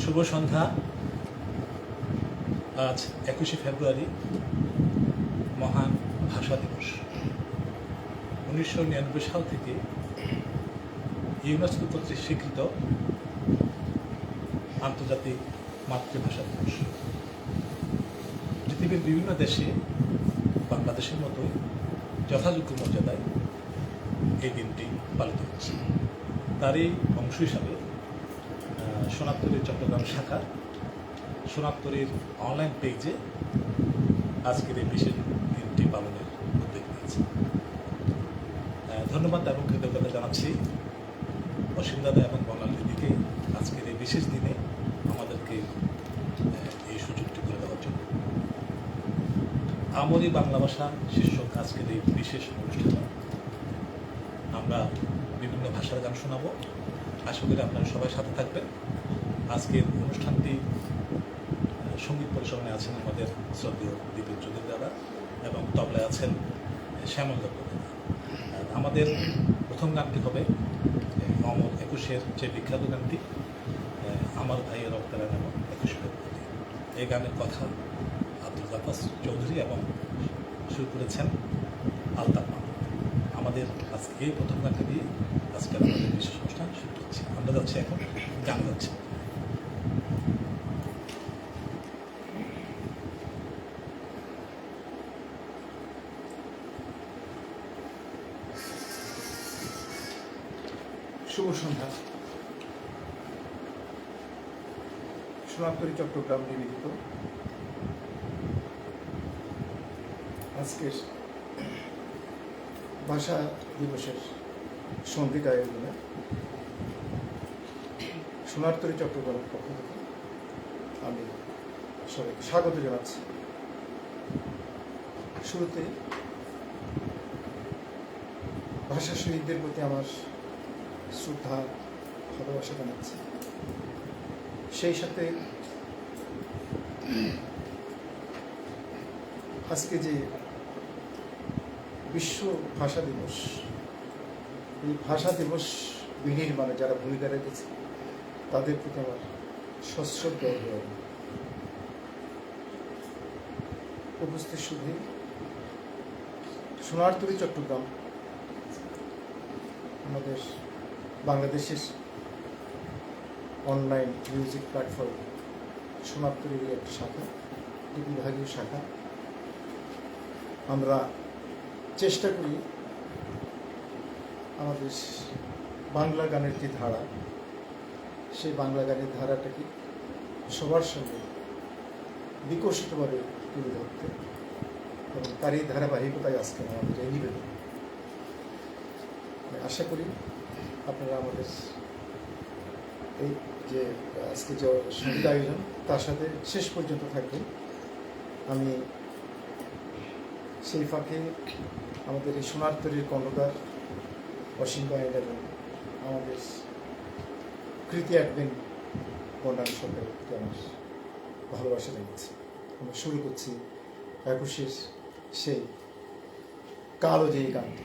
শুভ সন্ধ্যা। আজ 21শে ফেব্রুয়ারি, মহান ভাষা দিবস। 1999 সাল থেকে ইউনেস্কো কর্তৃক স্বীকৃত আন্তর্জাতিক মাতৃভাষা দিবস। পৃথিবীর বিভিন্ন দেশে বাংলাদেশের মতোই যথাযোগ্য মর্যাদায় এই দিনটি পালিত হচ্ছে। তারই অংশ হিসাবে সোনারতরীর চট্টগ্রাম শাখা সোনারতরীর অনলাইন পেজে আজকের এই বিশেষ দিনটি পালনের উদ্যোগ নিয়েছে। ধন্যবাদ এবং কৃতজ্ঞতা জানাচ্ছি অসীম দাদা এবং বনাল দিদিকে আজকের এই বিশেষ দিনে আমাদেরকে এই সুযোগটি করে দেওয়ার জন্য। আমরই বাংলা ভাষা শীর্ষক আজকের এই বিশেষ অনুষ্ঠানে আমরা বিভিন্ন ভাষার গান শোনাবো। আশা করি আপনারা সবাই সাথে থাকবেন। আজকের অনুষ্ঠানটি সঙ্গীত পরিচালনায় আছেন আমাদের শ্রদ্ধেয় দীপেন চৌধুরী দাদা এবং তবলায় আছেন শ্যামল দত্ত দাদা। আমাদের প্রথম গানটি হবে অমর 21-এর যে বিখ্যাত গানটি আমার ভাইয়ের অবতারা নাম 21 ফেব্রুয়ারি। এই গানের কথা আব্দুল জাফর চৌধুরী এবং শুরু করেছেন আলতাফ মাহমুদ। আমাদের আজকে এই প্রথম গানটি দিয়ে আজকে আমাদের বিশেষ অনুষ্ঠান শুরু করছি। আমরা যাচ্ছি এখন গান যাচ্ছি। শুভ সন্ধ্যা। সোনারতরী চট্টগ্রাম নিবেদিত আজকের ভাষা দিবসের সঙ্গীত আয়োজনে সোনারতরী চট্টগ্রামের পক্ষ থেকে আমি সবাইকে স্বাগত জানাচ্ছি। শুরুতে ভাষা শহীদদের প্রতি আমার শ্রদ্ধা ভালোবাসা জানাচ্ছি। সেই সাথে আজকে যে বিশ্ব ভাষা দিবস, এই ভাষা দিবস বিনির্মাণে যারা ভূমিকা রেখেছে তাদের প্রতি আমার সশ্রদ্ধ অভিনন্দন। উপস্থিত শুধু সোনারতরী চট্টগ্রাম আমাদের বাংলাদেশের অনলাইন মিউজিক প্ল্যাটফর্ম সোনারতরীর একটি শাখা, একটি বিভাগীয় শাখা। আমরা চেষ্টা করি আমাদের বাংলা গানের যে ধারা, সেই বাংলা গানের ধারাটাকে সবার সঙ্গে বিকশিতভাবে তুলে ধরতে, এবং তার এই ধারাবাহিকতায় আজকে আমাদের এই নিবেদন। আশা করি আপনারা আমাদের এই যে আজকে যে সঙ্গীত আয়োজন তার সাথে শেষ পর্যন্ত থাকবেন। আমি সেই ফাঁকে আমাদের এই সোনারতরীর কর্ণধার অসীম গায়েন এবং আমাদের কৃতি অ্যাডমিন বন্যান সরকারকে আমার ভালোবাসা লেগেছে। আমরা শুরু করছি 21-এর সেই কালো যে গানটি।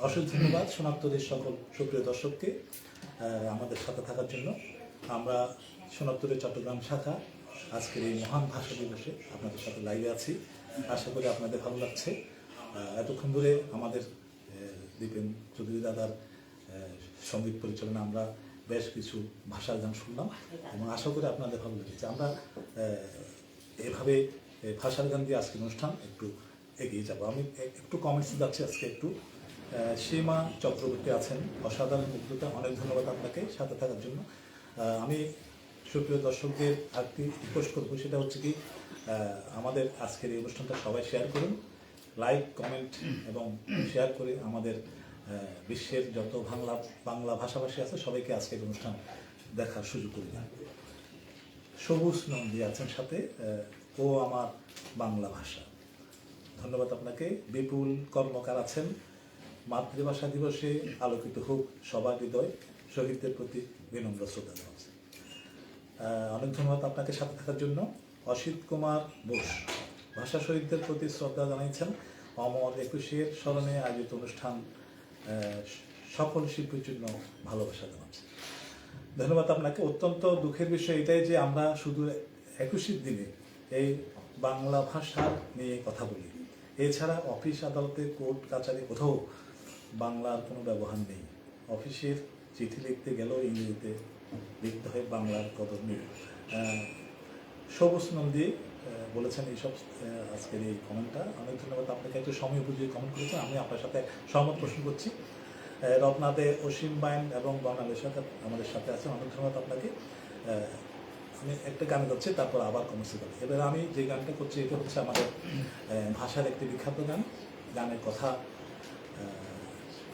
অশেষ ধন্যবাদ সোনাত্তরের সকল সুপ্রিয় দর্শককে আমাদের সাথে থাকার জন্য। আমরা সোনাত্তরের চট্টগ্রাম শাখা আজকের এই মহান ভাষা দিবসে আপনাদের সাথে লাইভে আছি। আশা করি আপনাদের ভালো লাগছে। এতক্ষণ ধরে আমাদের দীপেন চৌধুরী দাদার সঙ্গীত পরিচালনা আমরা বেশ কিছু ভাষার গান শুনলাম এবং আশা করি আপনাদের ভালো লেগেছে। আমরা এভাবে ভাষার গান দিয়ে আজকের অনুষ্ঠান একটু এগিয়ে যাব। আমি একটু কমেন্টস যাচ্ছি আজকে একটু। সীমা চক্রবর্তী আছেন, অসাধারণ মুগ্ধতা, অনেক ধন্যবাদ আপনাকে সাথে থাকার জন্য। আমি সুপ্রিয় দর্শকদের আরেকটি রিকোয়েস্ট করবো, সেটা হচ্ছে কি আমাদের আজকের এই অনুষ্ঠানটা সবাই শেয়ার করুন, লাইক কমেন্ট এবং শেয়ার করে আমাদের বিশ্বের যত বাংলা ভাষাভাষী আছে সবাইকে আজকের অনুষ্ঠান দেখার সুযোগ করে দিন। সবুজ নন্দী আছেন সাথে, ও আমার বাংলা ভাষা, ধন্যবাদ আপনাকে। বিপুল কর্মকার আছেন, মাতৃভাষা দিবসে আলোকিত হোক সবার হৃদয়, শহীদদের প্রতি বিনম্র শ্রদ্ধা জানাচ্ছি। অনেক ধন্যবাদ আপনাকে সাথে থাকার জন্য। অসিত কুমার বোস ভাষা শহীদদের প্রতি শ্রদ্ধা জানিয়েছেন, অমর 21-এর স্মরণে আয়োজিত অনুষ্ঠান সকল শিল্পীর জন্য ভালোবাসা জানাচ্ছি। ধন্যবাদ আপনাকে। অত্যন্ত দুঃখের বিষয় এটাই যে আমরা শুধু 21-এর দিনে এই বাংলা ভাষা নিয়ে কথা বলি, এছাড়া অফিস আদালতে কোর্ট কাছারি কোথাও বাংলার কোনো ব্যবহার নেই। অফিসের চিঠি লিখতে গেলেও ইংরেজিতে লিখতে হয়, বাংলার কদর নেই। সবুজ নন্দী বলেছেন এইসব আজকের এই কমেন্টটা। অনেক ধন্যবাদ আপনাকে, একটু সময় উপযোগী কমেন্ট করেছেন, আমি আপনার সাথে সহমত পোষণ করছি। রত্নাদে অসীম বাইন এবং বর্ণালের সাথে আমাদের সাথে আছেন, অনেক ধন্যবাদ আপনাকে। আমি একটা গান করছি, তারপর আবার কমেন্টস করি। এবার আমি যে গানটা করছি এটা হচ্ছে আমাদের ভাষার একটি বিখ্যাত গান। গানের কথা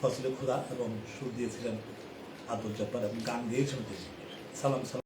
ফজলে খোদা এবং সুর দিয়েছিলেন আব্দুল জব্বার এবং গান গেয়েছেন তিনি সালাম সালাম